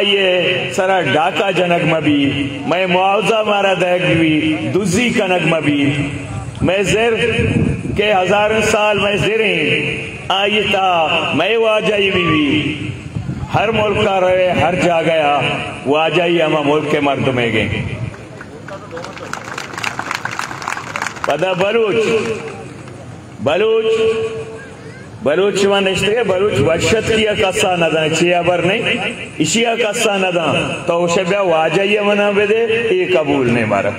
ये सरा डाका जनक मबी मैं मुआवजा मारा दहक भी दुजी कनक मबी मैं जिर के हजारों साल मैं जिरे आई था मैं वाजाई भी हर मुल्क का रहे हर जा गया वाजाई हम मुल्क के मर्द में गए पता बलूच नश्ते बलूच वशत किया कस्सा नदा चियाबर नहीं इशिया कस्सा नदा तो उसे ब्या वाजाइया मना बेदे ये कबूल नहीं मारा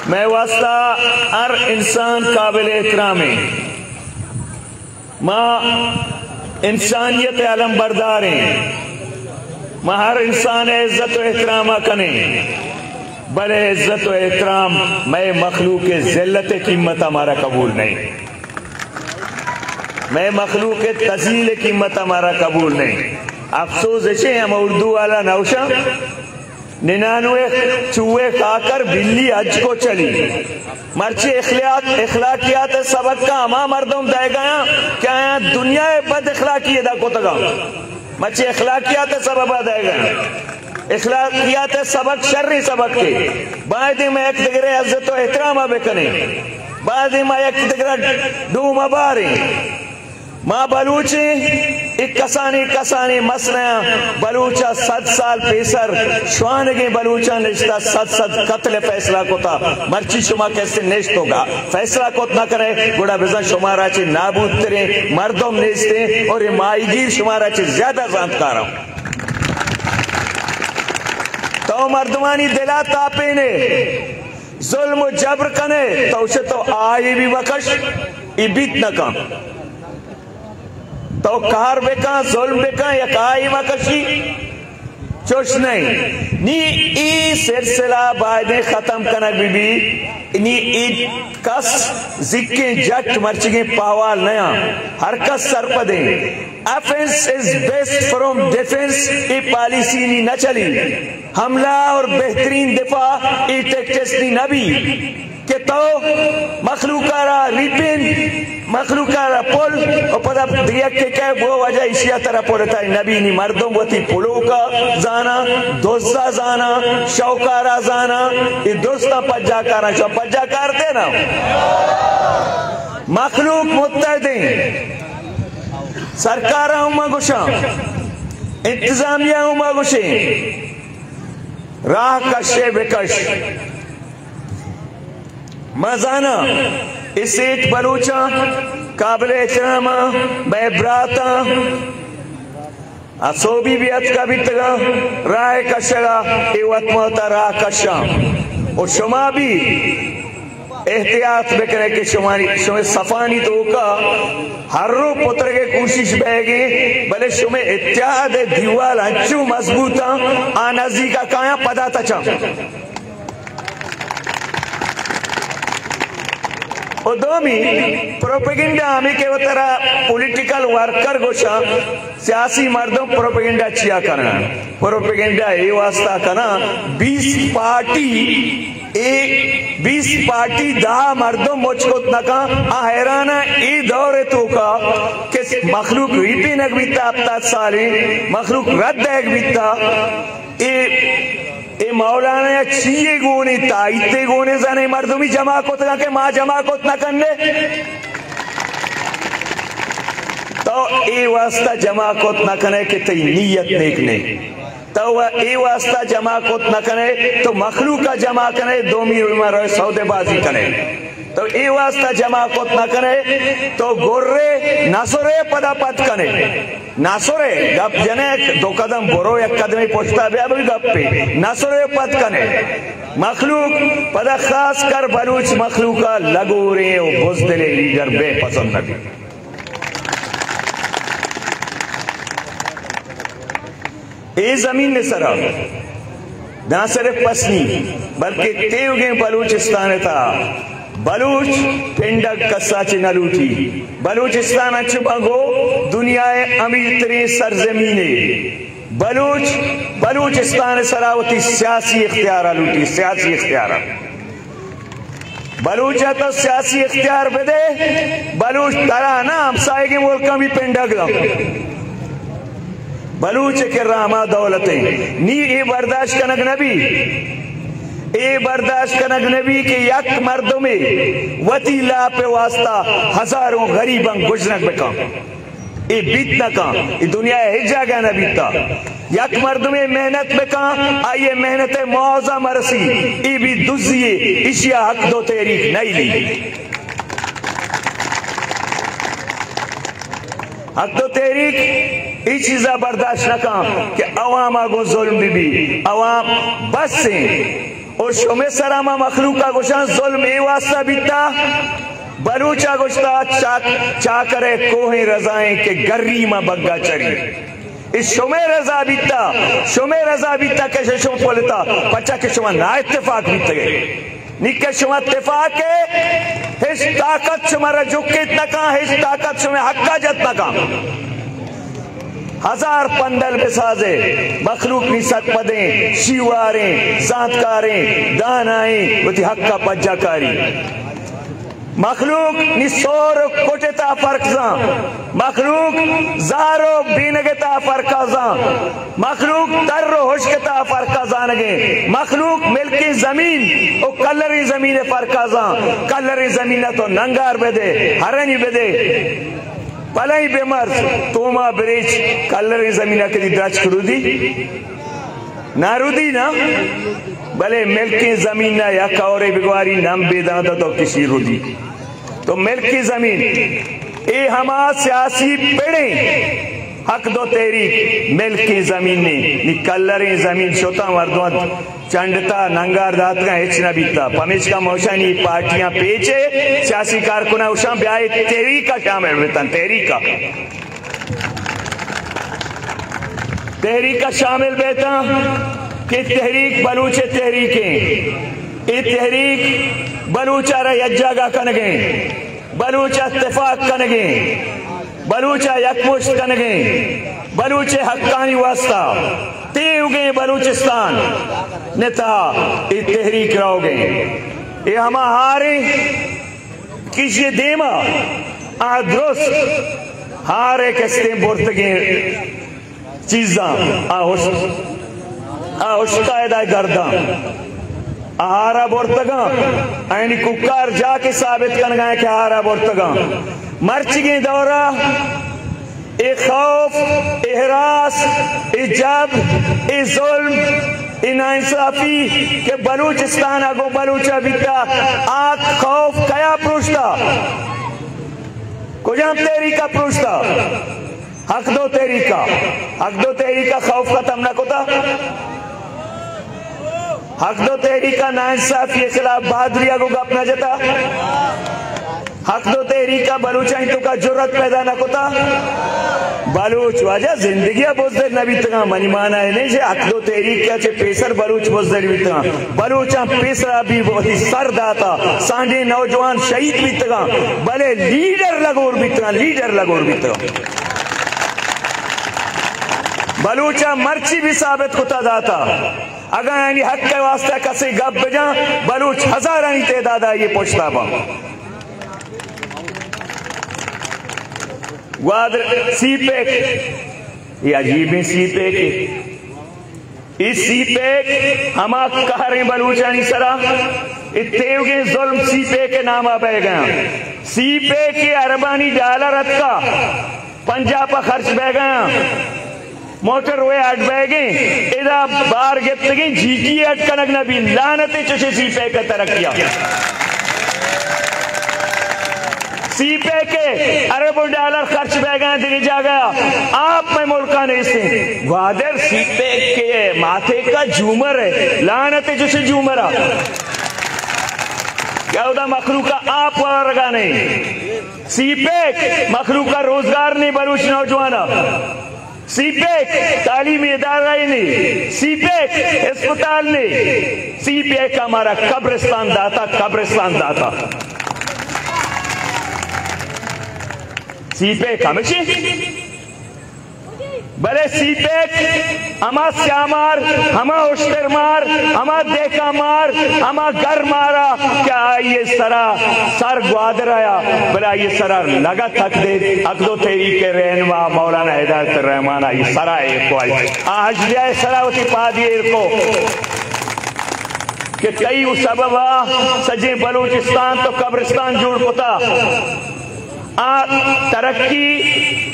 मैं वास्ता हर इंसान काबिल एहतराम है माँ इंसानियत आलम बरदार है माँ हर इंसान इज्जत व एहतराम कने बड़े इज्जत व एहतराम मैं मखलूक के जिल्लत कीमत हमारा कबूल नहीं मैं मखलूक के तजील कीमत हमारा कबूल नहीं। अफसोस है हम उर्दू वाला नौशा 99 चूहे खाकर बिल्ली हज को चली मर्चे इखलाकियात सबक का हमा मर्दों दे गया क्या यहाँ दुनिया बद इखलाकी अदा को तगा मर्चे इखलाकियात सबक दे गया इखलाकियात सबक शर्री सबक के बाद में एक दिगरे इज्जत व एहतराम बेकने बाद में एक दिगरे डूम बारे माँ बलूची एक कसानी मसला बलूचा 7 साल पेसर श्वान के बलूचा निश्ता 7 कत्ल फैसला को था मर्ची शुमा कैसे नेश्त होगा फैसला को ना करे गुड़ा बिजा शुमारा ची नाबूद तेरे मर्दों नेश्ते और माईगीर शुमारा ची ज्यादा जानकार हूं तो मर्दमानी दिला तापे ने जुल्म जबर कने तो उसे तो आई भी वकश इबित न कम तो कार बेका जुल्म बेका या काई वकशी चोश नहीं नी ई सिलसिला बाद खत्म कनक बीबी नी ई कस जिक्के जट मर्चिगे पावाल नया हर कस सरपदे offense is best from defense ई पॉलिसी नी न चली हमला और बेहतरीन दिफा ई टेक्टिक्स नी नबी के तो मखलूकारा रिपिन मखलूकारा पोल और पता दिया के क्या वो वजह इसी तरह पोलता है नबी नी मर्दों वती पुलो का जाना दोस्ता जाना शौकारा जाना ये दोस्ता पज्जाकारा शौ पज्जाकार दे ना मखलूक मुत्तहदे सरकार उमा गुशा इंतजामिया उमा गुशे राह कशे बेकश मजाना इस एक बलूचा काबिल एहतराम बेब्राता असोबी बियत का भी तगा राय कशगा इवत मोता राह कशा और शुमा भी एहतियात बेकरे के शुमारी शुमे सफानी तो का हर रो पुत्र के कोशिश बहगे भले शुमे इत्याद दीवाल अच्छू मजबूता आनाजी का काया पदा तचा दोमी प्रोपेगेंडा हमें के वतरा पॉलिटिकल वर्कर गोशा सियासी मर्दों प्रोपेगेंडा चिया करना प्रोपेगेंडा ये वास्ता करना 20 पार्टी दा मर्दों मुझको नका हैराना ई दौरे तो का कि मखलूक रिपी नक बीता अपता साले मखलूक रद्द एक बीता ए मौलाना छिए गोने ताइते गोने जाने मर्दों जमा को के माँ जमा को न करने तो ए वास्ता जमा को न करे कि तेरी नीयत नेक नहीं तो वह ए वास्ता जमा को न करे तो मखलूक का जमा करे दो मीर सौदेबाजी करे तो ए वास्ता जमा को न करे तो गोर्रे नासोरे पदापत करे नासोरे गप जने 2 कदम बोरो 1 कदम पोछता भी गप पे नासोरे पद कने मखलूक पदा खास कर बलूच मखलूका लगोरे और बुज़दिले लीडर बेपसंद नबी ए जमीन ने सरा ना सिर्फ पसनी बल्कि तेवगे बलूचिस्तान था बलूच पिंडक कस्साची नलूटी बलूचिस्तान अच्छ बंगो दुनिया अमीर तरीन सरजमीने बलूचिस्तान सरावती सियासी इख्तियार लूटी सियासी इख्तियार बलूच तो सियासी इख्तियार बदे बलूच तरा ना हमसाए के मुल्क भी पिंडक बलूच के रामा दौलतें नी ये बर्दाश्त कनक नबी ए बर्दाश्त कनक नबी के यक मर्दों में वतीला पे वास्ता हजारों गरीबं गुजरक बेका ए बीतना का ये दुनिया हिजा गया न बीता यक मर्द में मेहनत बेका आइए मेहनत मौजा मरसी ए भी दुजिए इशिया हक दो तेरी नहीं ली हक दो तेरी ये चीजा बर्दाश्त न का कि अवाम आगो जुल्म भी अवाम बस से और शुमे सरामा मखलूका गुशान जुल्म ए वास्ता बीता बलूचा गुश्ता चाकरे कोहे रजाएं के गर्री मा बग्गा चरी इस शुमे रजा बीता कैसे शुम पोलता पचा के शुमा ना इत्तेफाक बीत गए निके शुमा इत्तेफाक है हिस ताकत शुमारा जुके तका हिस ताकत शुमे हक्का जत तका हजार पंदल बेसाजे मखलूक निसत पदे शिवारे जातकारे दानाए वती हक्का पज्जाकारी मखलूक निसोर कोटेता फरकजा मखलूक जारो बीनगता फरकाजा मखलूक तर्रो होशकता फरकाजा नगे मखलूक मिलकी जमीन ओ कलरी जमीन फरकाजा कलरी जमीन तो नंगार बेदे हरनी बेदे पलाई बेमर तोमा ब्रिज कलरी जमीन के दच करूदी नारुदी ना भले मिल्की जमीन ना या कौरे बिगवारी नाम बेदादा तो किसी रुदी तो मिल्की जमीन ए हमा सियासी पेड़े हक दो तेरी मिल्की जमीन ने निकलरे जमीन शोता मर्दों चंडता नंगार दात का हिचना बीता पमेश का मोशानी पार्टियां पेचे सियासी कारकुना उषा ब्याह तेरी का शामिल वेतन तेरी का शामिल बेटा कि तहरीक बलूचे तहरीकें ये तहरीक बलूचा रज्जागा कनगे बलूचा इत्तेफाक कनगे बलूचा यकमुश्त कनगे बलूचे हक्कानी वास्ता तेवगे बलूचिस्तान नेता ये तहरीक रहोगे ये हम हारे किसी देमा आद्रोस हारे कस्ते बोर्तगे चीजा कायदा गर्दा आहारा बोर्तगा ऐनी कुकार जाके साबित कर गए कि आहारा बोर्तगा मर्चिगे दौरा ए खौफ एहरास ए जब ए जुल्म ए नाइंसाफी के बलूचिस्तान अगो बलूचा बीता आख खौफ कया पूछता कुजाम तेरी का पूछता हक दो तेरी का खौफ का तमना कोता हक दो तेरी का नाइंसाफी के खिलाफ बहादुरी को अपना जता हक दो तेरी का बलूचा तो का जुर्रत पैदा न कोता बलूच वजह जिंदगी बोझदर नबी तगा मनिमाना है नहीं जे हक दो तेरी क्या चे पेसर बलूच बोझदर भी तगा बलूचा पेसरा भी बहुत ही सर दाता सांडे नौजवान शहीद भी तगा भले लीडर लगोर भी तगा बलूचा मर्ची भी साबित होता दाता अगर यानी हक के वास्ते कसे गप बजा बलूच हजारानी तेदादा ये पोछता बा वादर सीपेक ये अजीब है सीपेक इस सीपेक हमा कहरे बलूचानी सरा इत्तेवगे जुल्म सीपेक के नाम आ गया सीपेक के अरबानी डॉलर का पंजाब पर खर्च बह गया मोटर वे अट बह गए इधर बार गिफ्तगी जीटी अट कनक नबी लानते चुशे सीपे का तरक्किया सीपे के अरबों डॉलर खर्च बह गए दिखे जा गया आप में मुल्का नहीं से वादर सीपे के माथे का झूमर है लानते चुशे झूमरा क्या होता मखलूक का आप वाला नहीं सीपे मखलूक का रोजगार नहीं बलूच नौजवाना सीपेक तालीमी इदारा ही नहीं सीपेक अस्पताल नहीं सीपेक हमारा कब्रिस्तान दाता सीपेक हमेशा भले सीपेक हमा श्यामार हमा उश्तर मार हमा देखा मार हमा घर मारा क्या ये सरा सर ग्वादराया भला ये सरा लगा थक दे अकदो तेरी के रहनुमा मौलाना हिदायत रहमान ये सरा एक आज जाए सरावती पा दिए को कि कई सबबा सजे बलूचिस्तान तो कब्रिस्तान जुड़ पता तरक्की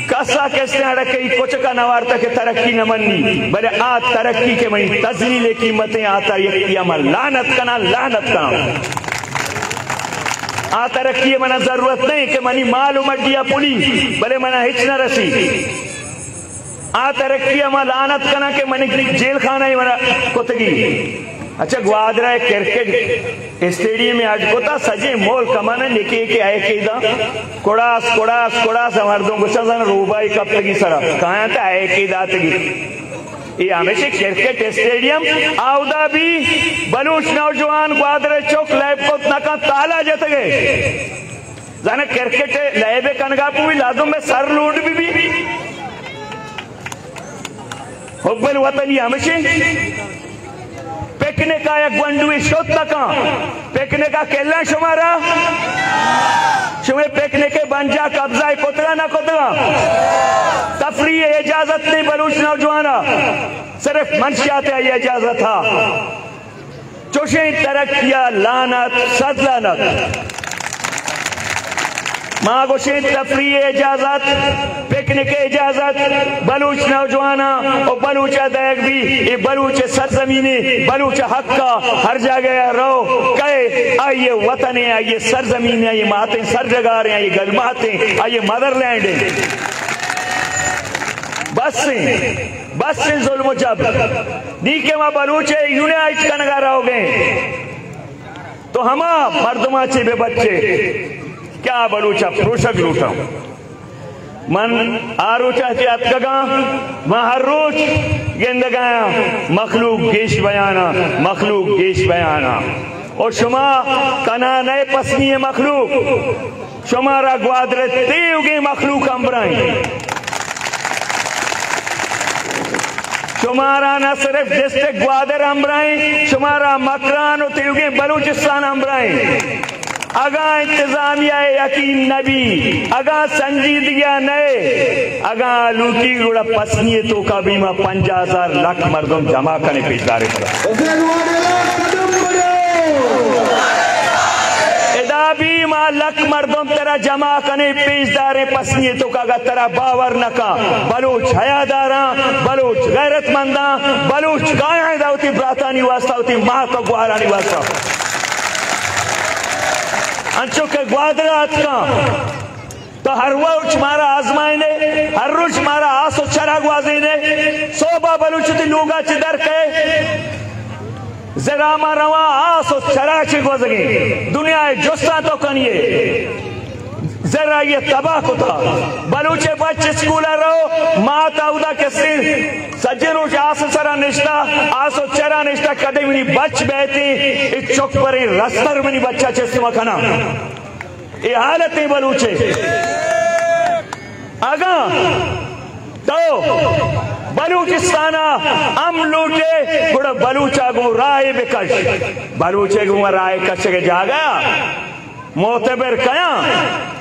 कसा कैसे अड़कई कुछ का नवारता के तरक्की न मन्नी भले तरक्की के मई तजलील कीमतें आता ये लानत कना तरक्की मना जरूरत नहीं कि मनी माल उमटिया पुली भले मना हिच न रसी तरक्की अमा लानत कना के मनी जेल खाना ही मना कुतगी। अच्छा ग्वादरा क्रिकेट स्टेडियम में आज कोता सजे मोल कमाना लेके के आए के कोड़ास कोड़ास कोड़ास मर्दों गुस्सा रूबाई कब तक सरा कहाँ था आए के तगी ये हमेशा क्रिकेट स्टेडियम आउदा भी बलूच नौजवान ग्वादरा चौक लैब को नका ताला जत गए जाने क्रिकेट लैबे कनगापू भी लादों में सर लूट भी हुब्बल वतन हमेशा पेकने का एक गंडुई शोध तका पेकने का केला शुमारा शुमे पेकने के बंजा कब्जा कोतरा ना कोतरा तफरी इजाजत नहीं बलूच नौजवाना सिर्फ मंशियात ये इजाजत था चोशे तरक्किया लानत सद लानत माँ गोशे तफरी इजाजत पिकनिक इजाजत बलूच नौजवाना और बलूच अदायक भी ये बलूच सरजमीने बलूच हक का हर जगह रहो कहे आइए वतन है आइए सरजमीन है ये माते सरजगार हैं ये गलमाते आइए मदरलैंड है बस से जुल्म जब नीके माँ बलूच यूनाइट का नगारा हो गए तो हमा मर्दमा चे बच्चे क्या बलूचा प्रोशक लूटा मन आरूचा अतगा महरूच गेंदगाया मखलूक गेश बयाना और शुमा कना नए पसनी मखलूक शुमारा ग्वादरे तेवगे मखलूक अम्बराई शुमारा न सिर्फ डिस्ट्रिक्ट ग्वादर अम्बराई शुमारा मकरान और तेवगे बलूचिस्तान अम्बराई अगा इंतजामिया यकीन नबी अगा संजीदगिया नए अगा लूटी गुड़ा पसनी तो का बीमा 50,000 लाख मर्दों जमा करने पेशदारे बीमा लख मर्दों तेरा जमा करने पेशदारे पसनी तो का तेरा बावर नका बलूच हयादारा बलूच गैरतमंदा बलूच गाया दावती ब्रातानी वास्ता होती माँ का गुहारानी वास्ता अंचो के ग्वादरात का तो हर रोज मारा आजमाइने हर रोज मारा आसो चरा ग्वाजीने सोबा बलूच ती लोगा चिदर के जरा रवा आसो चरा ची ग्वाजगे दुनिया जोस्ता तो कनिए जरा ये तबाह को था बलूचे बच्चे स्कूल रहो माता उदा के सिर सज्जनों के आस सरा निष्ठा आसो चरा निष्ठा कदे मिनी बच बैठी इस चौक पर रस्तर मिनी बच्चा चेस्ती मखाना ये हालत नहीं बलूचे आगा तो बलूचिस्ताना हम लूटे गुड़ा बलूचा गो राय बेकश बलूचे गो राय कश के जागा मोतबर कया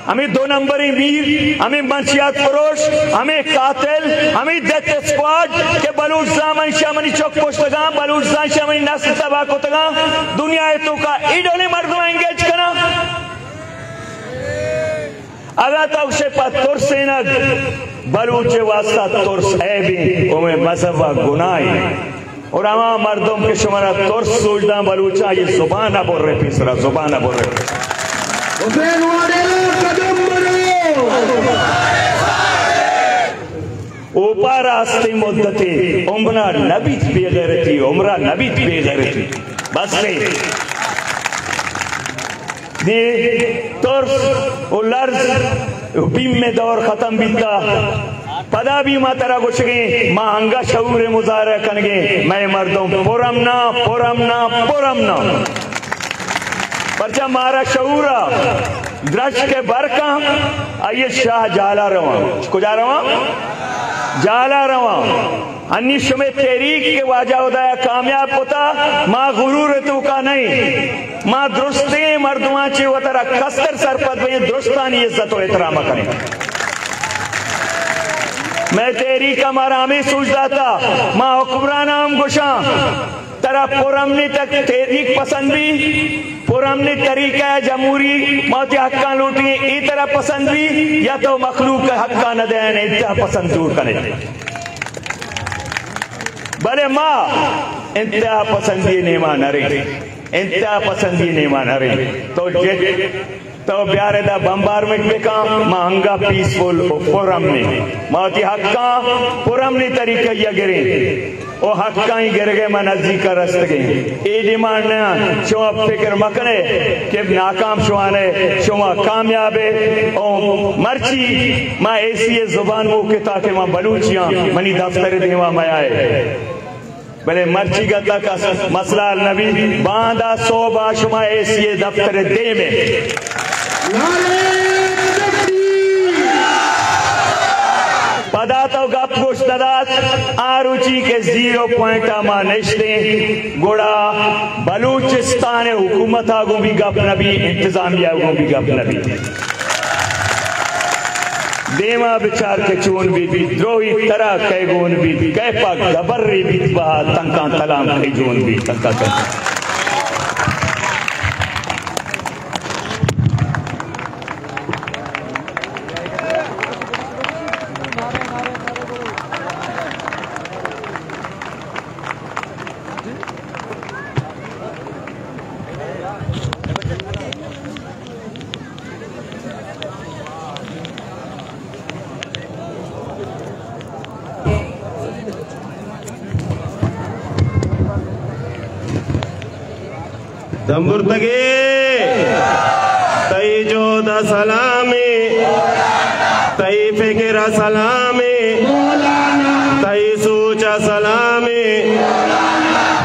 हमें 2 नंबरी मीर हमें मंशियात फरोश हमें कातिल हमें डेथ स्क्वाड के बलूच जामन शामनी चौक पोस्टगा बलूच जान शामनी नस्ल तबाह कोतगा दुनिया तो का इडोले मर्दों एंगेज करा अगर तो उसे पर तुरसे न बलूचे वास्ता तुरस है भी उन्हें मजहबा गुनाही और हमारा मर्दों के शुमारा तुरस सोचना बलूचा ये जुबाना बोल रहे पिसरा जुबाना बोल रहे ऊपर आस्ते मुद्दते उम्रा नबी बेगैरती उम्रा नबी बेगैरती बस नहीं दे तुर्स उलर्ज बीम में दौर खत्म बीता पदा भी मातरा कुछ गए माँ अंगा शऊर मुजारा कनगे मैं मर्दों पुरमना पुरमना पुरमना परचा मारा शऊरा दृश्य के बरका आइए शाह जाला रवा को जा रहा जाला रवा अन्नी शुमे तहरीक के वाजा उदाया कामयाब होता माँ गुरूर तो का नहीं माँ दुरुस्ते मर्दुआ चे वतरा कस्तर सरपद में दुरुस्तानी इज्जत और एहतराम करें। मैं तहरीक हमारा हमें सोचता था माँ हुक्मरान हम गुशा तरा पुरमनी तक तहरीक पसंद भी पुरमनी तरीका है जमहूरी मौती हक्का लूटी ई तरह पसंद भी या तो मखलूक का हक्का न देने इंतहा पसंद दूर करे भले माँ इंतहा पसंदी नहीं मान रही इंतहा पसंदी नहीं मान रही तो प्यारे दा बम्बार में बेका महंगा पीसफुल पुरम में मौती हक्का पुरम ने तरीका या गिरे ओ हक्का ही गिर गए मनजी का रस्त गए ए डिमांड ना शो अब फिक्र मकने कि नाकाम शुआने शुआ कामयाब है ओ मर्ची माँ ऐसी जुबान वो के ताकि माँ बलूचियाँ मनी दफ्तर देवा मैं आए भले मर्ची गता का मसला नबी बांधा सोबा शुमा ऐसी दफ्तर दे में पदा तो गप गोश्तदात आरुचि के 0 पॉइंट मा नशते गोड़ा बलूचिस्तान हुकूमत आगो भी गप नबी इंतजामिया आगो भी गप नबी देवा बिचार के चून भी द्रोही तरह कह गोन भी कह पा गबर्री भी बहा तंका तलाम कह जोन भी तंका तंका दम्बुर्तगे तई जोदा सलामी तई फिक्र सलामी तई सोचा सलामी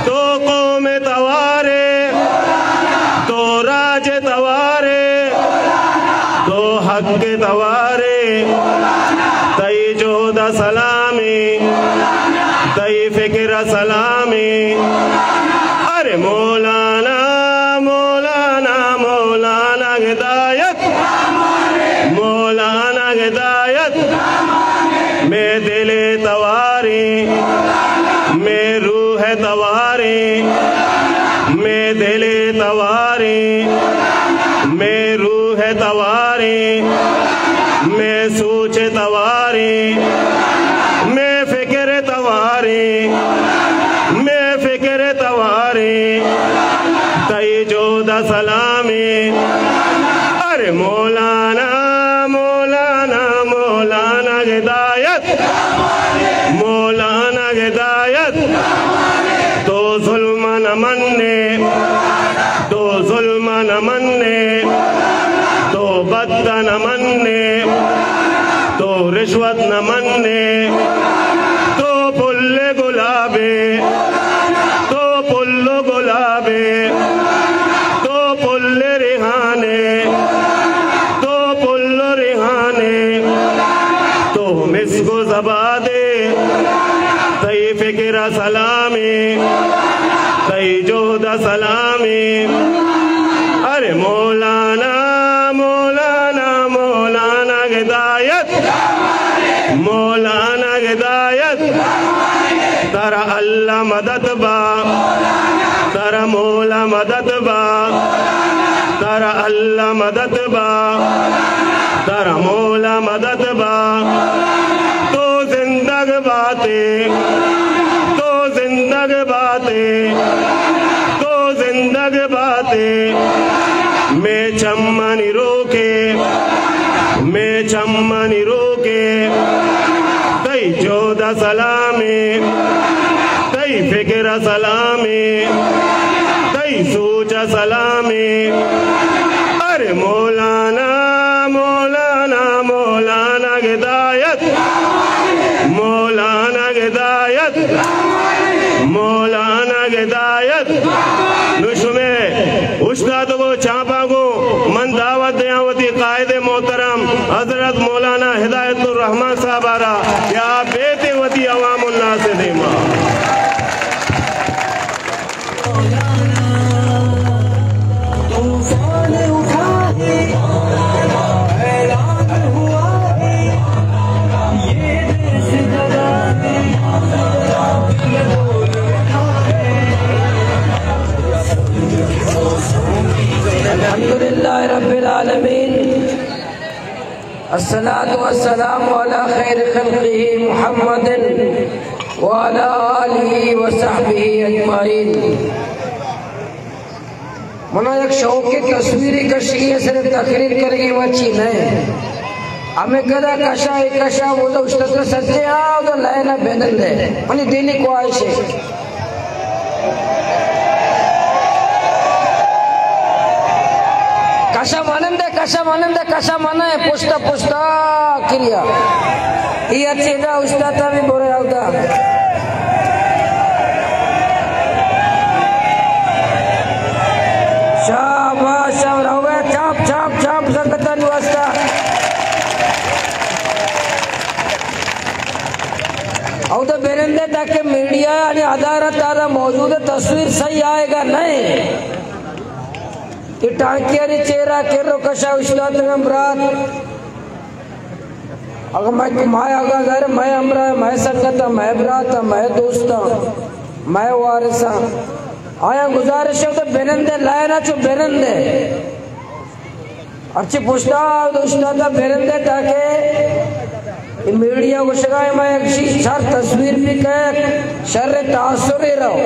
तो कौम तवारे तो राज तवारे तो हक तवारे तई जोदा सलामी तई फिक्र सलामी अरे मौलाना मौलाना मौलाना हिदायत मौलाना हिदायत मैं दिले तवारी मैं रूह तवारी मैं दिले तवारी मैं रूह तवारी मैं सोच तवारी मैं फिक्र तवारी मैं फिक्र तवारी तई जोदा सलामी अरे मौलाना मौलाना मौलाना हिदायत मौलाना हिदायत तो जुल्म न मन्ने तो जुल्म न मन्ने तो बद्दा न मन्ने तो रिश्वत न मन्ने तो पुल्ले गुलाबे तो पुल्लो गुलाबे तो पुल्ले रिहाने तो पुल्लो रिहाने तो मिसको जबा दे तई फिक्र सलामी तई जोदा सलामी अरे मौलाना मौलाना मौलाना हिदायत मौलाना हिदायत तारा अल्लाह मदद बा तारा मौला मदद बा तारा अल्लाह मदद बा तारा मौला मदद बा तो जिंदग बातें तो जिंदग बातें तो जिंदग बातें मैं चम्मनी रोके मैं चम्मनी रोके तई जोदा सलामी तई फिक्र सलामी तई सोचा सलामी अरे मौलाना मौलाना मौलाना हिदायत मौलाना हिदायत मौलाना हिदायत नुशुमे उस्ताद को चापा को मन दावत दयावती कायदे मोहतरम हजरत मौलाना हिदायतुर रहमान साहब आ रहा या बेटे अल्हम्दुलिल्लाह रब्बिल आलमीन अस्सलातु वस्सलामु अला खैरि खल्क़िही मुहम्मदिन व अला आलिही व सहबिही अजमाइन। मना एक शौक की तस्वीरी कशी है, सिर्फ तकरीर करेगी वो अच्छी नहीं। हमें कदा कशा एक कशा वो तो उस्ताद का सच्चे आओ तो लायना बेदल दे मनी दिली ख्वाहिश है। कशा मानंदे पुष्टा क्रिया ये अच्छी ना उस्ताद भी बोले होता शाबाश रवे छाप संगतन वास्ता और तो बेरंदे तक मीडिया आणि आधार तारा मौजूद तस्वीर सही आएगा नहीं। टांकियारी चेहरा केरो कशा उस्ताद में बरात अगर मैं माय अगर घर मैं अमरा मैं संगत मैं बरात मैं दोस्त मैं वारिस आया गुजारिश है तो बेरंदे लायना चो बेरंदे अच्छी पुछता उस्ताद बेरंदे ताकि मीडिया को शगाए मैं एक शर तस्वीर भी कह शर तासुर रहो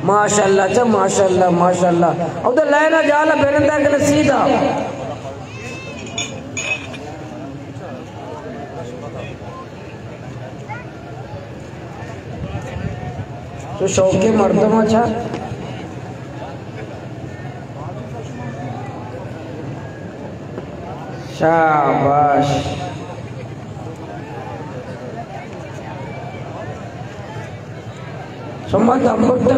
माशाल्लाह माशाल्लाह अब तो लायना जाला बेरंदा के सीधा तो शौके मर्दम अच्छा शाबाश सम्मत अमृत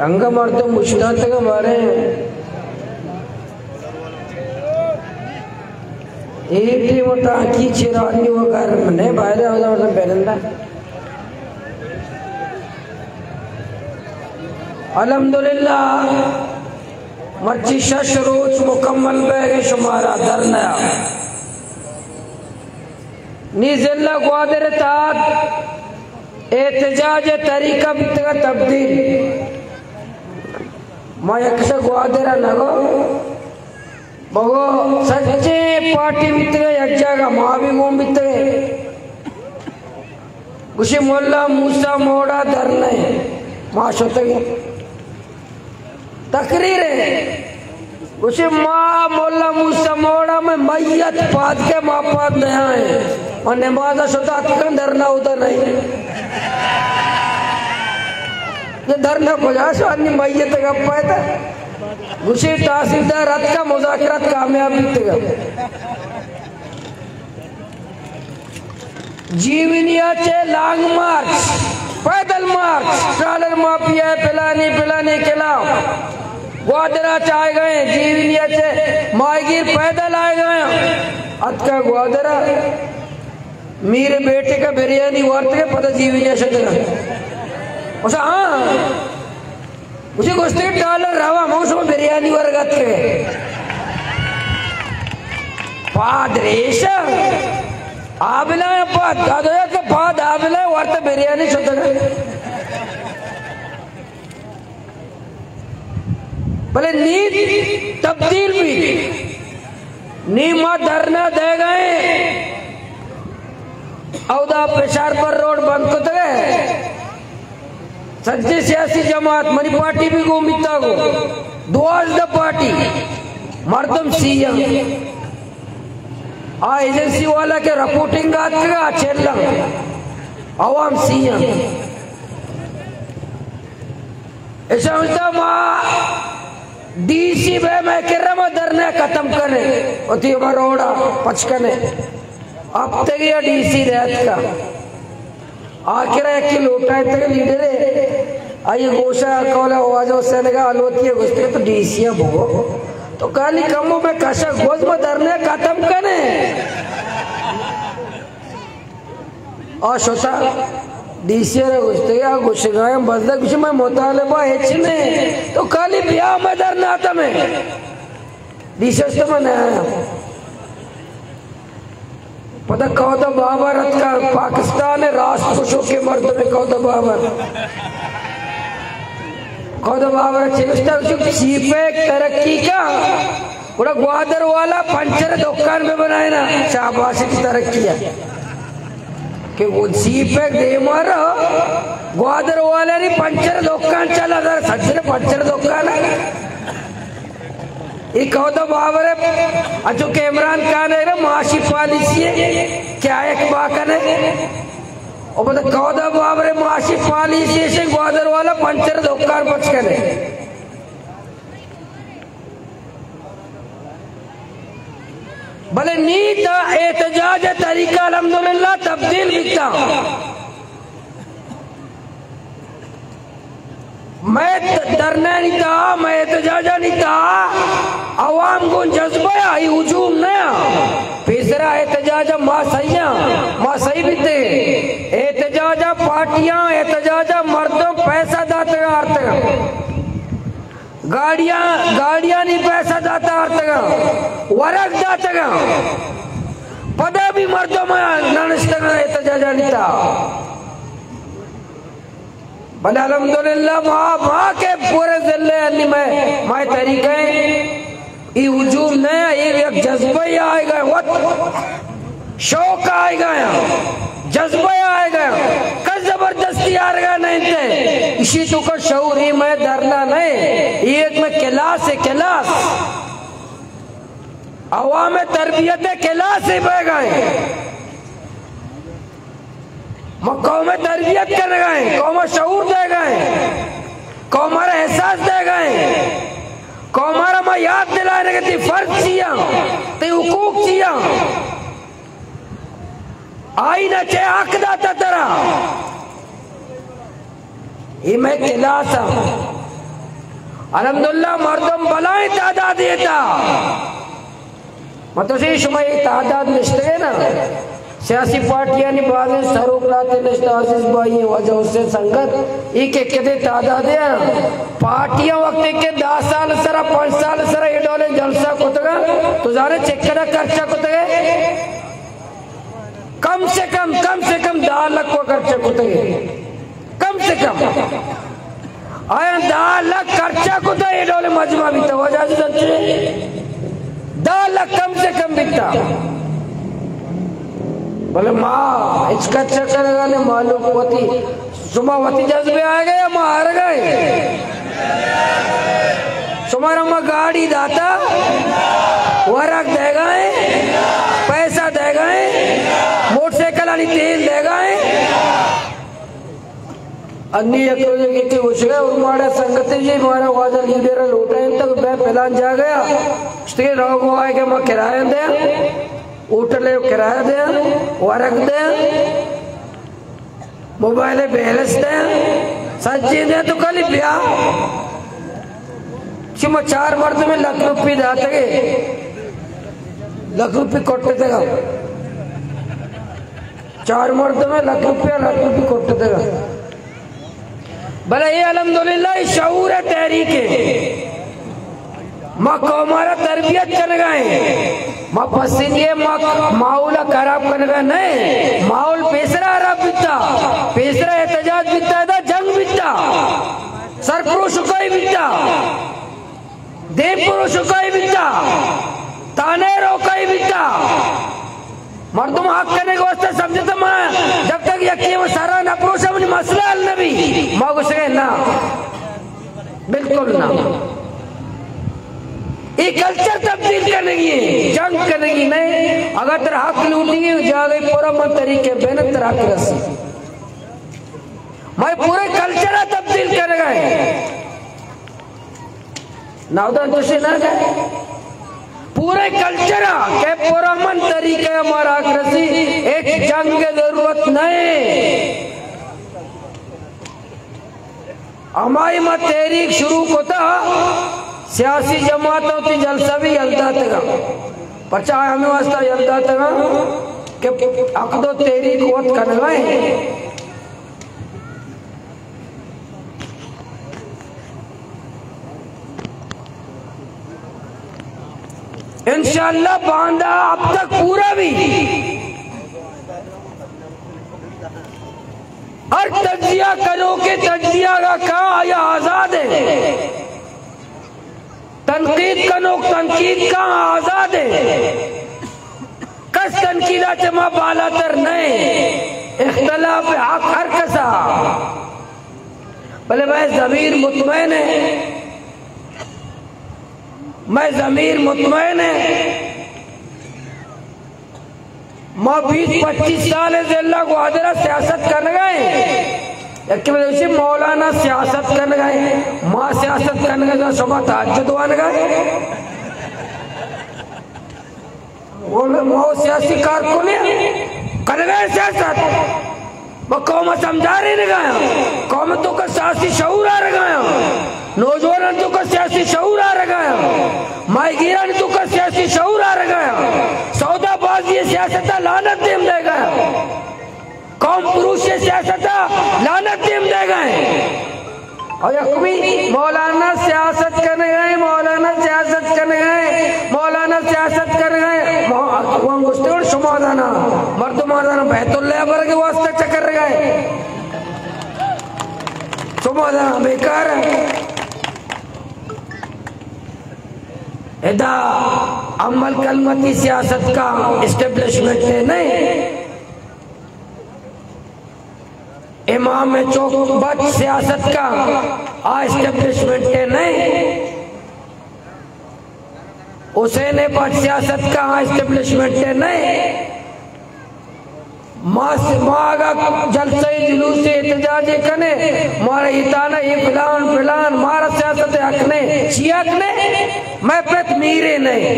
अंगमर्द मुश्तात के बारे टाकी चिरानी वगैरह मने बाहर मतलब बेरंदा अल्हम्दुलिल्लाह मर्ची शश रोज मुकम्मल बैगे शुमारा दरनया नीज़िल्ला ग्वादर ताक एहतजाज तरीका बितगा तब्दील मैं यक्ष ग्वादर नगो बगो सच्चे पार्टी बितगा एक जगह माँ भी घूम बितगे गुशी मोल्ला मूसा मोड़ा दरने माशोतगे तकरीर है उसे माँ मोल्ला मूसा मोड़ा में मैयत पाद के माँ पाद नया है और नमाज़ शुदा तक डरना उधर नहीं ये डरना पड़ा सो अन्य मैयत का पैदा उसे तहसीलदार रत का मुज़ाकरात कामयाब बीतेगा जीवनिया चे लॉन्ग मार्च पैदल मार्च ट्रालर माफिया पिलाने के लाओ ग्वादरा चाहे गए जीवनिया से मायगीर पैदल आए गए अत का ग्वादरा मेरे बेटे का बिरयानी वार्त के पता जीवनिया शक्ल उसे हाँ उसे गोश्ते डॉलर रवा मौसम में बिरयानी वर्गत के पादरेश आबिला पाद दादोया के पाद आबिला वार्त बिरयानी शक्ल भले नींद तब्दील भी नीमा धरना दे गए औदा पेशार पर रोड बंद कर गए सच्ची सियासी जमात मनी पार्टी भी गोमिता को दुआज द पार्टी मर्दम सीएम आ एजेंसी वाला के रिपोर्टिंग का चेल्ला अवाम सीएम ऐसा होता माँ डीसी बे मैं किरमा दरने खत्म करे उती रोड़ा पचकने अब तक ये डीसी रहत का आखिर एक की लोटा तक लीडर है आई गोशा कौला वाजो सेनेगा अलोती गुस्ते तो डीसीया भो तो काली कमो में कशा गोज में धरने खत्म कने और शोता डीसीया रे गुस्ते या गुशगाय बजदा कुछ में मुतालबा हेचने तो काली ब्याह में धरना आता में डीसीया में आया पता कौदा बाबर का पाकिस्तान राष्ट्रपुरुषों के मर्द में कौदा बाबर चीपे तरक्की का पूरा ग्वादर वाला पंचर दुकान में बनाए ना शाबाशी की तरक्की है कि वो चीपे दे मारा ग्वादर वाले ने पंचर दुकान चला था सच्चे पंचर दुकान है ये कौदा बाबर है अचो के इमरान खान है ना माशी पॉलिसी है क्या एक बाकन है और बता कौदा बाबर है माशी पॉलिसी से ग्वादर वाला पंचर दुकान बच करे भले नीत एहतजाज तरीका अल्हम्दुलिल्लाह तब्दील बिकता मैं डरना नहीं था मैं एहतजाजा नहीं था अवाम को जज्बा आई हुजूम नया तीसरा एहतजाजा माँ सही भी थे एहतजाजा पार्टियां एहतजाजा मर्दों पैसा दाता आर्तगा गाड़ियां नहीं पैसा दाता आर्तगा वरक दातगा पदा भी मर्दों में ननस्तगा एहतजाजा नहीं था भले अल्हम्दुलिल्लाह माँ के पूरे जिले में माए तरीके ये हुजूम नया ये एक जज्बा ही आएगा शौक आएगा जज्बा आएगा कस जबरदस्ती आएगा नहीं थे इसी तो का शऊर ही मैं डरना नहीं एक में क्लास है क्लास अवाम में तरबियत क्लास ही बह गए कौम में तरबियत कर गए कौम में शऊर दे गए कौम हमारा एहसास दे गए कौम हमारा मैं याद दिलाने के फर्ज चिया ते हुकूक चिया आई न चे हक दाता तेरा ये मैं क्लास अल्हम्दुलिल्लाह मर्दम बलाएं तादाद देता मतलब शुमा ये तादाद निश्चय ना सियासी पार्टियां ने बाद में सरूप लाते आशीष भाई वजह उससे संगत एक कहते तादाद पार्टियां वक्त के 10 साल सरा 5 साल सरा ये डोले जलसा कुतगा तो जाने चेक करा खर्चा कुतगे कम से कम 10 लाख को खर्चा कुतगे कम से कम आया 10 लाख खर्चा कुता ये डोले मजमा भी तो वजह से सच्चे 10 लाख कम से कम बिकता बोले माँ इसका चक्कर ने मालूम होती सुमावती जज्बे आ गए माँ हार गए सुमारा माँ गाड़ी दाता वरक दे गए पैसा दे गए मोटरसाइकिल वाली तेल दे गए अन्य एक उछ गए और मारा संगत जी मारा वाजा लीडर लूटे तक मैं पहलान जा गया उसके रोग आए के मैं किराया दे होटल किराया दे वरक दे मोबाइल बैलेंस दे सच्ची दे तो कल ब्याह चिम 4 मर्द में लाख रुपये दाते लाख रुपये कोटे देगा 4 मर्द में लाख रुपये कोटे देगा भले ये अल्हम्दुलिल्लाह शऊर है तहरीक है माँ को हमारा तरबियत कर गए माँ पसीने माहौल खराब कर गए नहीं माहौल पेसरा रहा बिता पेसरा एहतजाज बिता था जंग बिता सरपुरुष को ही बिता देव पुरुष को ही बिता तानेरों को ही बिता मर्दों हक करने के वास्ते समझता मैं जब तक यकीन वो सारा ना पुरुष अपनी मसला हल नबी माँ को सके ना बिल्कुल ना ये कल्चर तब्दील करने की जंग करने की नहीं अगर तेरा हक लूटेंगे जा गई पूरा मन तरीके बेहतर तरह की रस्सी मैं पूरे कल्चर तब्दील कर गए नाउदान तो से ना गए पूरे कल्चर के पूरा मन तरीके हमारा रस्सी एक जंग की जरूरत नहीं हमारी मत तहरीक शुरू होता सियासी जमातों की जलसा भी जलता तगा पचा हमें वास्ता जलता तगा कि अकदो तहरीक वत कर गए इंशाअल्लाह बांधा अब तक पूरा भी हर तज्जिया करो के तज्जिया का कहा या आजाद है तनकीद करो तनकीद का आजाद है कस तनकीदा चमा बालातर नहीं इख्तलाफ हक हर कसा भले मैं ज़मीर मुतमैन है मैं ज़मीर मुतमैन है माँ 20-25 साल से अल्लाह को आदरा सियासत कर गए मौलाना सियासत कर गए माँ सियासत कर गए तो सुबह तहज्जुद वन गए वो सियासी कारकुन कर गए सियासत वो कौम समझा रही ने गया कौम तो का सियासी शऊर आ रहा नौजवान तो का सियासी शऊर आ रहा माईगीरा तो का सियासी शऊर आ रहा सौदाबाजी सियासत लानत देम दे गया कौम पुरुष सियासत लानत देम दे गए और यकमी मौलाना सियासत करने गए मौलाना सियासत करने गए मौलाना सियासत करने गए शुमादाना मर्दुमादाना बैतुल्लाह पर के वास्ते चक्कर गए शुमादाना बेकार है इदा अमल कलमती सियासत का इस्टेब्लिशमेंट है नहीं इमाम चौकबत सियासत का इस्टेब्लिशमेंट है नहीं हुसैन बट सियासत का इस्टेब्लिशमेंट है नहीं मागा जलसे जुलूस एहतजाज कने मारा इताना ये फिलान फिलान मारा सियासत हक ने शिया ने मैं पेत मीरे नहीं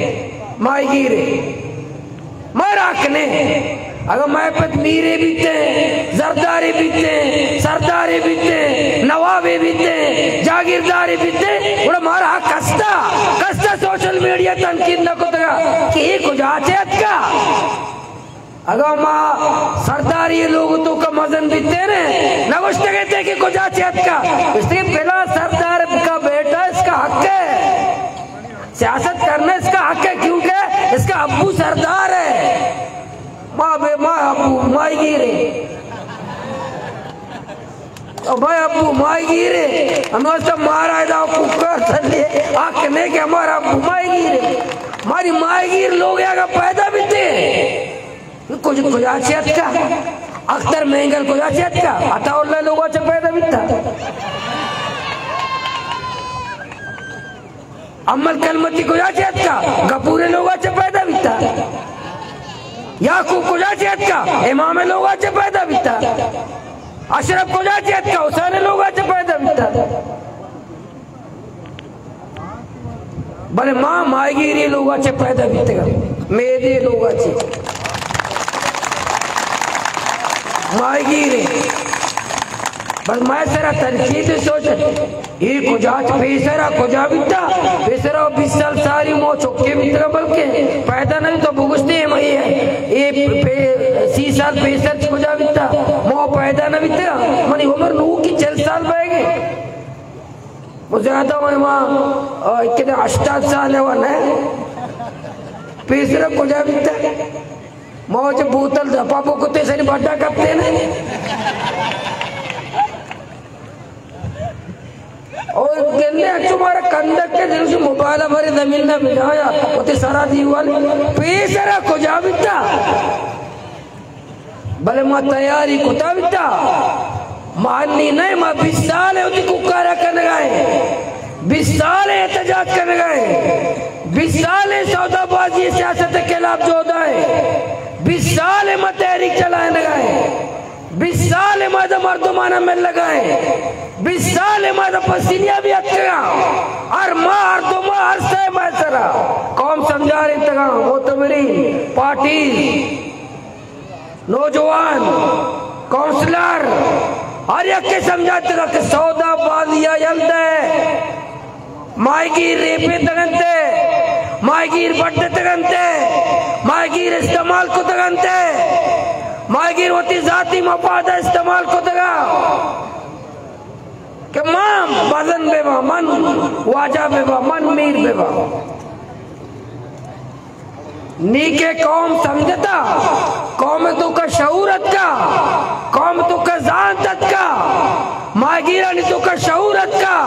माईगीरे मारा हक ने अगर मैं पेत मीरे बीते जरदारी बीते सरदारी बीते नवाबे बीते जागीरदारी बीते उड़ा मारा हक कस्ता कस्ता सोशल मीडिया तनकीद न को तगा कि ये कुछ आचेत का अगर माँ सरदारी लोग तो का मजन बीते ने नगोश्ते कहते कि कुछ आचेत का इसलिए पहला सरदार का बेटा इसका हक है सियासत करने इसका हक है क्योंकि इसका अब्बू सरदार है माँ अब्बू माईगीरे भाई अब्बू माईगीरे हमें सब मारा है कुकर आँख नहीं कि हमारा अब्बू माईगीरे हमारी माईगीर लोग यहाँ पैदा भी थे कुछ कुजाचियत का अख्तर महंगल कुजाचियत का अताउल्लाह लोगों से पैदा भी था अमल कलमती कुजाचियत का गपूरे लोगों से पैदा भी था याकूब कुजाचियत का इमाम लोगों से पैदा भी था अशरफ कुजाचियत का हुसैन लोगों से पैदा भी था भले माँ माईगीरी लोगों से पैदा भी था मेरे लोगों से माईगीरे बस मैं तेरा तनकीद सोच ये कुजाच पेसरा कुजा बिता पेसरा 20 साल सारी मो चुके बिता बल्कि पैदा नहीं तो भुगतते हैं मई है ये 30 साल पेसर कुजा बिता मो पैदा नहीं बिता मनी उम्र नू की 4 साल बैगे मुझे आता हूँ माँ कितने 8 साल है वन है पेसरा कुजा बिता मौज बोतल पापो कुत्ते से बड्डा करते ना और कहने तुम्हारा कंदक के दिल से मुबाला भरे जमीन में मिलाया उते सारा दीवाल पेसरा को जा बिता भले माँ तैयारी कुता बिता माननी नहीं माँ 20 साल है उती कुकारा करने गए 20 साल एहतजाज करने गए 20 साल सौदाबाजी सियासत के खिलाफ जोदा है 20 साल में तहरीक चलाने गए 20 साल में मर्दुमाना में लगाए 20 साल में पसीनिया भी अटका हर माँ हर दो माँ हर से मैं सरा कौम समझा रही तगा मोतबरी पार्टी नौजवान काउंसलर हर एक के समझाते कि सौदा बाजिया यलदे मायगीर रेपे तगनते मायगीर बड्डे तगनते मायगीर इस्तेमाल को तगनते मायगीर होती जाती मफादा इस्तेमाल को तगा कि मां बदन बेवा मन वाजा बेवा मन मीर बेवा नीके कौम समझता कौम तो का शऊरत का कौम तो का जानत का मायगीर ने तो का शऊरत का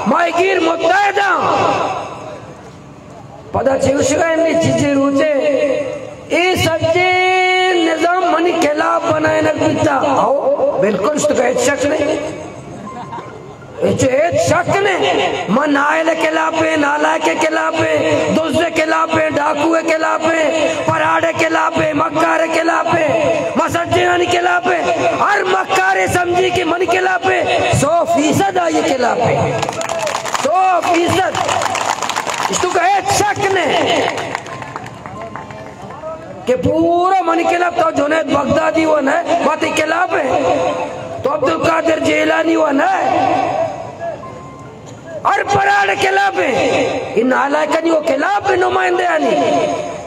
मायगीर मुत्तहदा पता चिवशिगा इनकी चीजें रूचे ये सच्चे निजाम मनी खिलाफ बनाए न पीता आओ बिल्कुल इसका शक नहीं शक ने मन नायल के लापे नाला के खिलाफे दूसरे के लापे डाकुए के लापे पराड़े के लापे मक्कारे के लापे मसजिदानी के लापे हर मक्कारे समझी के मन के लापे 100% आये के लापे 100% इसको कहे शक ने कि पूरा मन के लाप तो जुनैद बगदादी हुआ ना बात के लापे तो अब्दुल कादिर जेलानी हुआ ना और पराड़ खिलाफ है इन नालायकनी वो खिलाफ है नुमाइंदे आनी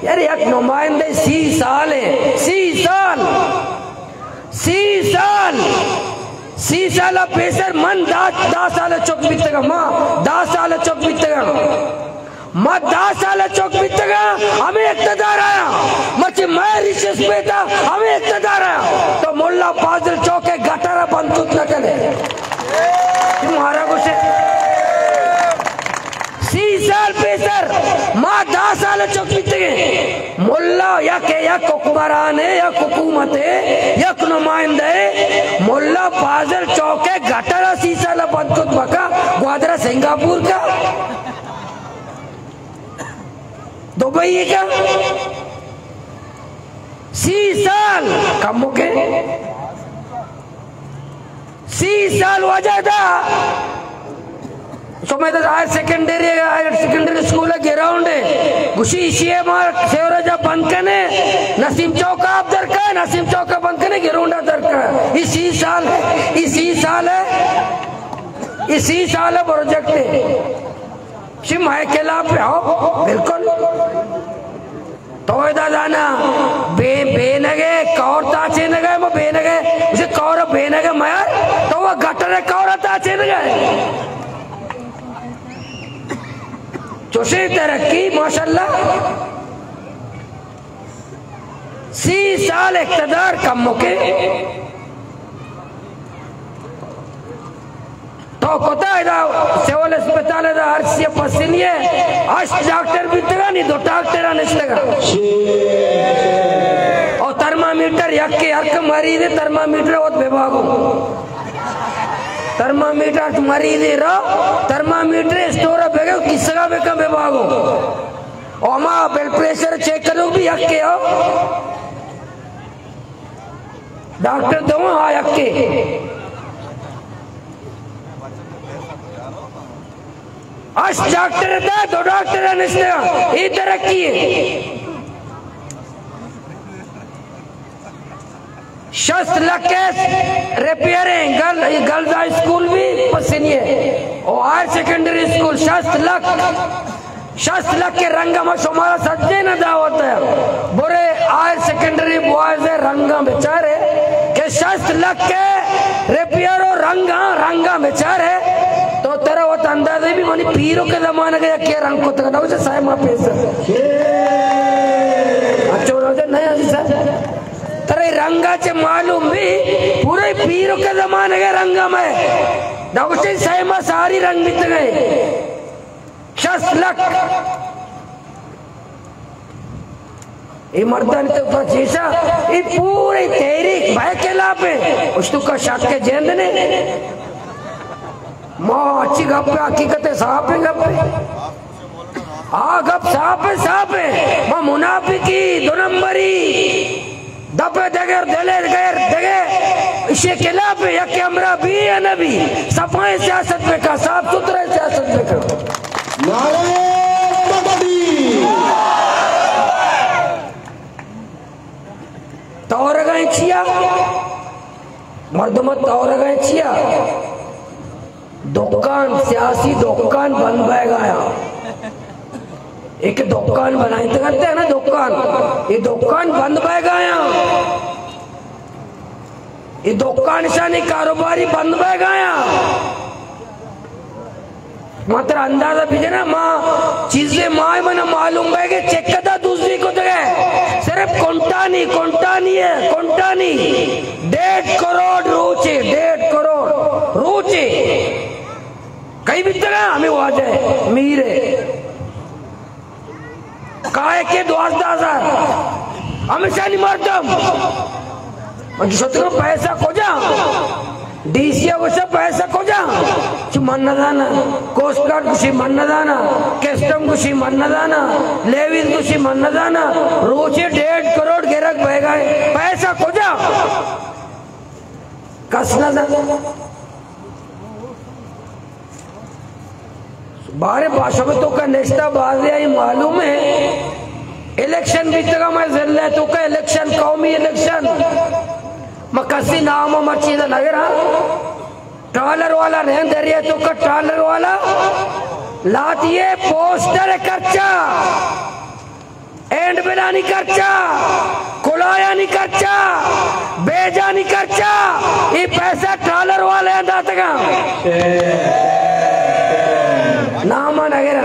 यार एक नुमाइंदे 30 साल है 30 साल पेसर मन 10 साल चौक बीतेगा माँ 10 साल चौक बीतेगा माँ 10 साल चौक बीतेगा हमें इक़्तिदार आया मचे मैं रिशेष पे था हमें इक़्तिदार आया तो मुल्ला फाजिल चौके गटारा बंदूक न करे तुम्हारा कुछ 30 साल पेसर माँ 10 साल चौक बीतेगे मुल्ला या के या हुक्मरान है या हुकूमत है या नुमाइंदे मुल्ला फाजिल चौके गटारा 30 साल बंदूक बका ग्वादरा सिंगापुर का दुबई का 30 साल कम हो गए 30 साल वजह था हायर सेकेंडरी स्कूल है ग्राउंड है गुशी इशिए मार सेवराजा बंद करने नसीम चौका आप दरका है नसीम चौका बंद करने ग्राउंड दरका है इसी साल है प्रोजेक्ट है सिम है केला पे हो बिल्कुल तो दादाना बेनगे कौर ताचे नगे वो बेनगे उसे कौर बेनगे मयार तो वो गटर कौर ताचे नगे चोशे तरक्की माशाल्लाह 30 साल इक़्तिदार कम मुके तो कोता इदा सिविल अस्पताल इदा हर्षिया पसीनिये आज डॉक्टर भी तगा नहीं 2 डॉक्टर आने लगा और थर्मामीटर यक्के हर मरीज थर्मामीटर और विभागों थर्मामीटर मरीज रहो थर्मामीटर स्टोर बेगे किसका बेका विभागों और माँ ब्लड प्रेशर चेक करो भी यक्के हो डॉक्टर दो हाँ यक्के आज डॉक्टर था 2 डॉक्टर आने ये तरक्की है शस्त्र लगे रिपेयरिंग गर्ल्स हाई स्कूल भी पसीनिए और हायर सेकेंडरी स्कूल शस्त्र लग के रंगा में हमारा सज्जे न दावत है बुरे हायर सेकेंडरी बॉयज है रंगा बेचारे के शस्त्र लग के रिपेयर और रंगा बेचारे तो तेरा वो अंदाजे भी मनी पीरों के जमाने का क्या रंग को तक ना उसे साय माँ पैसा अच्छा उसे नहीं तेरे रंगा चे मालूम भी पूरे पीरों के जमाने के रंगा में ना उसे साय माँ सारी रंग बीत गए शस्लक ये मर्दान तो पचीसा ये पूरी तेरी भाई के लापे उसको का शक के जेंद ने माँ अच्छी गप पे हकीकत साफ है गप पे हाँ गप साफ है माँ मुनाफिकी 2 नंबरी दबे दगे दगे इसे के लापे या कैमरा भी है नबी सफाई सियासत में का साफ सुथरा सियासत में का मर्द मत और गए छिया दुकान सियासी दुकान बन गया एक दुकान बनाई तो करते हैं ना दुकान ये दुकान बंद बह गया ये दुकान से नहीं कारोबारी बंद बह गया मात्र अंदाजा भी ना माँ चीजें माँ मैंने मालूम है कि चेक करता दूसरी को जगह सिर्फ कोंटानी है कोंटानी 1.5 करोड़ रूचे 1.5 करोड़ रूचे कहीं भी जगह हमें वो आ जाए मीरे काय के 10,000 हमेशा नहीं मरदम जो पैसा खोजा डीसी को सब पैसा खोजा मन्नदाना कोस्ट गार्ड कुछ मन्नदाना कस्टम कुछ मन्नदाना लेविस कुछ मन्नदाना रोज 1.5 करोड़ गिरक बह गए पैसा खोजा कसना बारे भाषा में तो का नेस्ता बाज मालूम है इलेक्शन भी तक मैं जिले तो का इलेक्शन कौमी इलेक्शन मकसी नाम मर्चीद नगर ट्रॉलर वाला रहन दरिया तो का ट्रॉलर वाला लातिए पोस्टर खर्चा एंड बिना नहीं खर्चा कुलाया नहीं खर्चा बेजा नहीं खर्चा ये पैसा ट्रॉलर वाले दातगा नामा नगर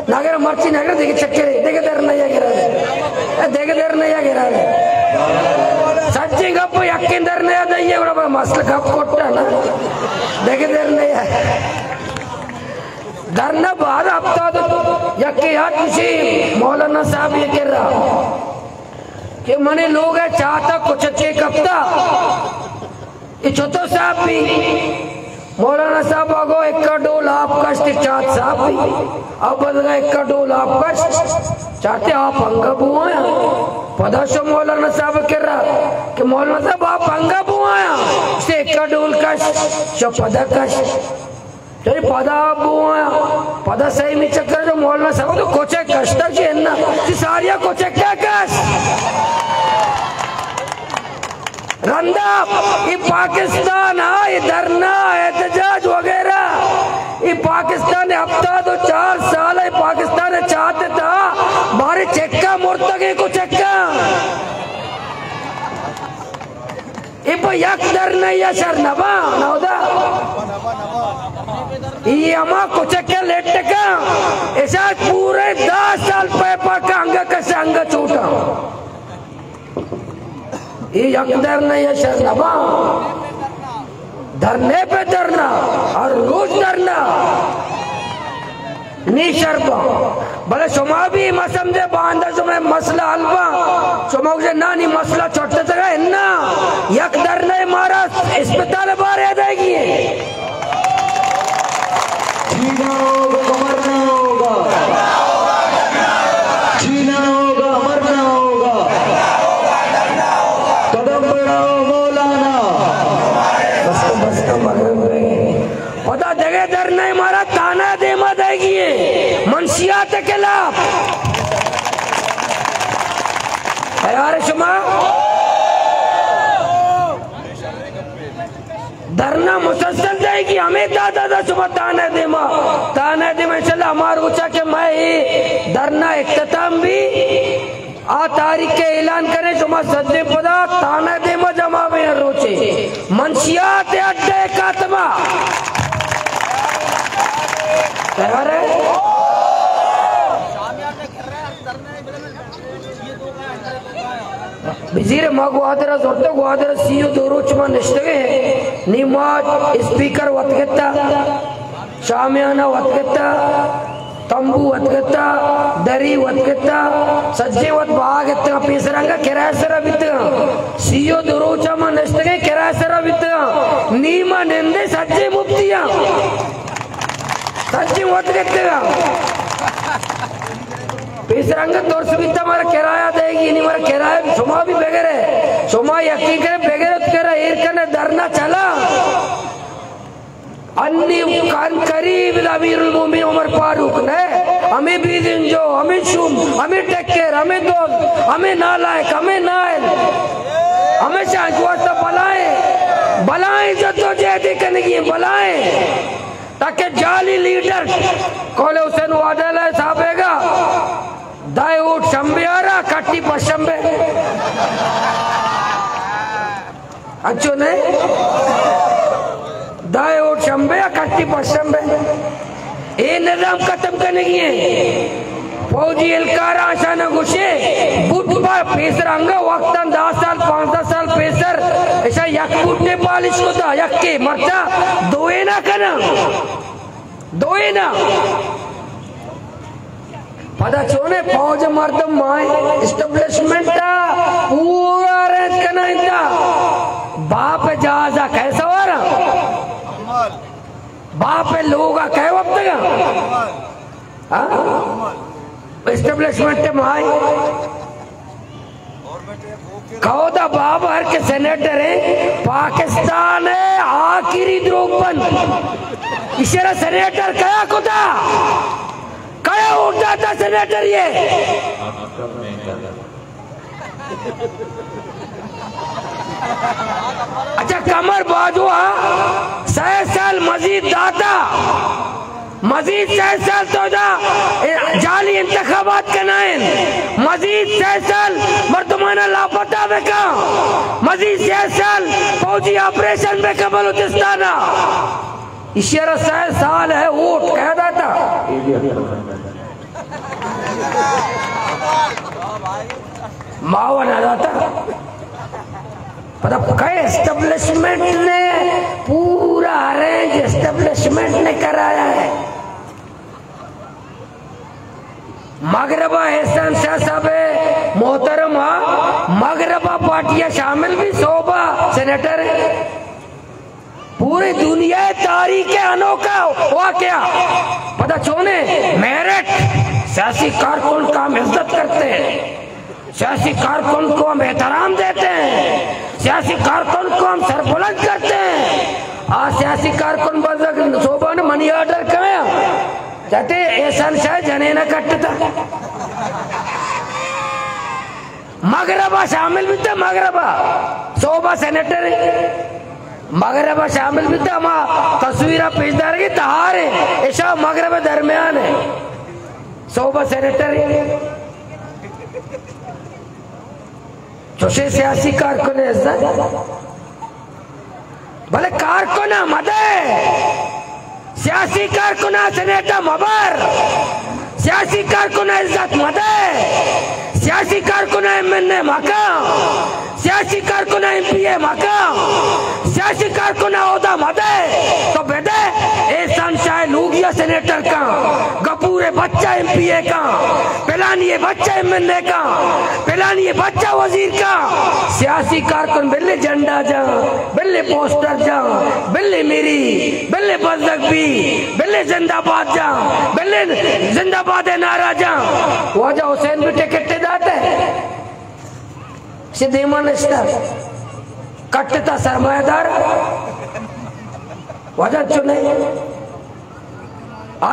नगर मर्ची नगर देखे चक्के देखे दर नया गिरा देखे दर नया गिरा सच्ची गप यक्किंदर नया दइए बड़ा मसल गप कोट्टा ना देखे दर नया धरना बाद हफ्ता तो यक्के याद किसी मौलाना साहब ये कह रहा कि मने लोग है चाहता कुछ अच्छे कप्ता ये छोटो साहब भी मौलाना साहब आगो एक डोल आप कष्ट चाहत साहब भी अब बदल एक डोल आप कष्ट चाहते आप अंगा बुआया पदाशो मौलाना साहब कह रहा कि मौलाना साहब आप अंगा बुआया से एक डोल कष्ट जो पदा कष्ट चलिए पदा बुआया पदा सही में चक्कर जो मौलाना साहब तो कोचे कष्ट है ना सारिया कोचे क्या कष्ट रंदा ये पाकिस्तान है धरना एहतजाज वगैरह ये पाकिस्तान हफ्ता तो 4 साल है पाकिस्तान चाहते था बारे चेक्का मुर्तगे को चेक्का ये यक धरना या सर नबा नौदा ये अमा को चेक्का लेट का ऐसा पूरे 10 साल पे पाका अंगा कैसे अंगा छूटा ये यकदर नहीं है शर्मा धरने पे धरना और रोज धरना नी शर्मा भले सुमा भी मसमझे बांधा सुमे मसला हलवा सुमा उसे ना नी मसला छोटे तक है ना यकदर नहीं मारा अस्पताल बारे आ जाएगी जीना होगा मरना होगा जीना होगा मरना होगा कदम बढ़ाओ मौलाना बस पता जगह दर नहीं मारा ताना दे मत आएगी मनसियात के खिलाफ यार शुमा धरना मुसलसल जाएगी हमें दादा सुबह ताना दे में चला हमारा ऊंचा के मैं धरना इख्तिताम भी आ तारीख के ऐलान करें सुबह सज्जे पदा ताना दे में जमा में रोचे मंशियात अड्डे कातमा तैयार है बिजीर मा गुआदरा जोरते गुआदरा सीओ दोरोचमा निष्ठगे निमा स्पीकर वतगता शामियाना वतगता तंबू वतगता दरी वतगता सज्जे वत भागता पेसरंगा केरासरा बित सीओ दोरोचमा निष्ठगे केरासरा बित नीमा नेंदे सज्जे मुफ्तिया सज्जे वतगता पेसरंगा तौर से बिता हमारा किराया देगी नहीं हमारा किराया सुमा भी बेगर है सुमा यकीन करे बेगर तेरा एर करने डरना चला अन्य कान करीब अमीरुल मोमिन उमर फारूक ने हमें भी दिन जो हमें शुम हमें टेक केयर हमें दोस्त हमें नालायक हमें नायल हमेशा जुआ बलाए बलाएं जद्दोजहद करने की बलाएं, ताकि जाली लीडर कोले हुसैन वादल साहबेगा दाए उठ शंबे आ रहा कट्टी पशंबे अच्छो नहीं दाए उठ शंबे कट्टी पशंबे ये निजाम खत्म करने की है। फौजी एलकार आशा न घुसे बुटबार पेसर अंगा वक्तन 10 साल 5 साल पेसर ऐसा यक बुटने पालिश को था यक के मरचा दोए ना करना दोए ना पता छोने फौज मर्दम माए एस्टेब्लिशमेंट पूरा अरेंज करना इंदा बाप जहाजा कैसा हो रहा बाप लोग कहे वक्त का एस्टेब्लिशमेंट माए कहो दा बाप हर के सेनेटर है पाकिस्तान है आखिरी द्रोपन इशारा सेनेटर कया खुदा कया उठता था सेनेटर ये अच्छा कमर बाजुआ 6 साल मजीद दाता मजीद 6 साल तो जाली इंतखाबात कनाइन मजीद 6 साल मर्दमाना लापता बेका मजीद 6 साल फौजी ऑपरेशन बेका बलूचिस्ताना इशारा 6 साल है वोट कह दाता मावन दाता पता कई एस्टेब्लिशमेंट ने पूरा अरेंज एस्टेब्लिशमेंट ने कराया है। मगरबा एहसान शाह साहब मोहतरमा मगरबा पार्टियां शामिल भी सोबा सेनेटर है पूरी दुनिया तारीख अनोखा वाकया पता छोने मेरिट सियासी कारकुन का हम इज्जत करते हैं सियासी कारकुन को हम एहतराम देते हैं सियासी कारकुन को हम सरबुलंद करते हैं आज सियासी कारकुन बजक सोबा ने मनी ऑर्डर कराया कहते एहसान शाह जने न कटता मगरबा शामिल भी था मगरबा सोबा सेनेटर मगरबा शामिल भी था तस्वीर पेशदार की तहार है ऐसा मगरबा दरमियान है सोबा सेनेटर जोशे सियासी कारकुन भले कारकुन मदे सियासी कारकुन सेनेटर मबर सियासी कारकुन इज्जत मदे सियासी कारकुन एमएनए मकाम सियासी कारकुन एमपीए मकाम सियासी कारकुन ओहदा मदे तो बेदे एहसान शाह लूगिया सेनेटर का गपूरे बच्चा एमपीए का पिलानी बच्चा एमएनए का पिलानी बच्चा वजीर का सियासी कारकुन बिल्ले झंडा जा बिल्ले पोस्टर जा बिल्ले मेरी बिल्ले बजक भी बिल्ले जिंदाबाद जा बिल्ले जिंदाबाद नारा जा वजह हुसैन भी टिकट दाते सिद्धीमान कटता सरमायादार वजह चुने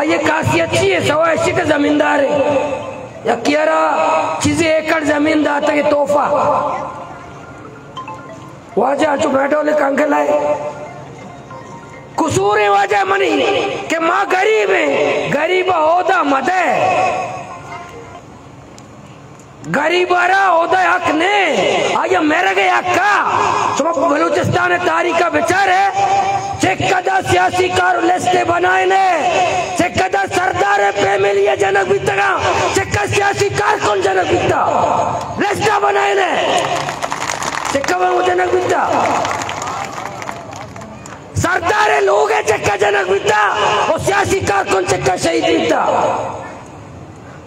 ये खासियत है सवा ऐसी का जमींदार है या कियारा चीजें एकड़ जमीन दाता के तोहफा वजह चु बैठो ले कंगल है कसूर है वजह मनी के माँ गरीब है गरीब होदा मदे गरीबारा होदा हक ने आया मेरे के हक का सुबह बलूचिस्तान तारीख का विचार है चेकदा सियासी कार लिस्टे बनाए ने चेकदा सरदार फैमिली जनक बिता चेक्का सियासी कारकुन जनक बिता लिस्टा बनाए ने चेक्का जनक बिता सरदार लोग है चेक्का जनक बिता और सियासी कारकुन चेक्का शहीद बिता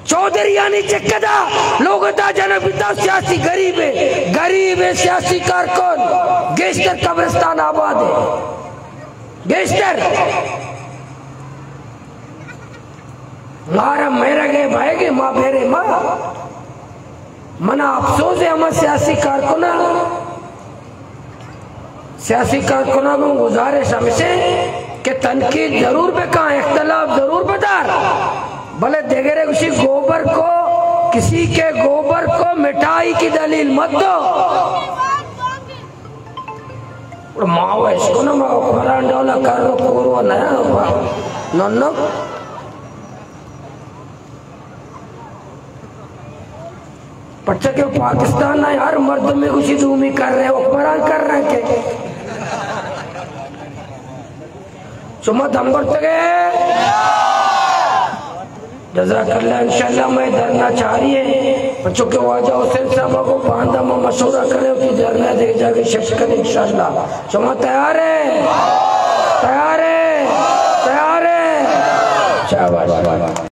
चौधरी यानी चेक्कदा लोग जनक बिता सियासी गरीब है सियासी कारकुन गेस्टर कब्रिस्तान आबाद है गेस्टर मारा मेरा गए भाई के माँ फेरे माँ मना अफसोस है हमारे सियासी कारकुना को गुजारिश हमसे कि तनकीद जरूर पे कहा इख्तलाफ जरूर बदार भले देगरे किसी के गोबर को मिठाई की दलील मत दो माओ इसको ना माओ फरांडो ना करो पूर्व नया नन्नो पच्चा के पाकिस्तान ना यार मर्द में कुछ धूमी कर रहे हो फरान कर रहे के चुम्मा दम बढ़ते गए जज़ाकल्लाह इंशाल्लाह मैं धरना चाह रही है बच्चों के वाजा हुसैन साहब को बांधा में मशवरा करे कि धरना दे जाके शिफ्ट करें इंशाल्लाह चुम्मा तैयार है तैयार है तैयार है शाबाश।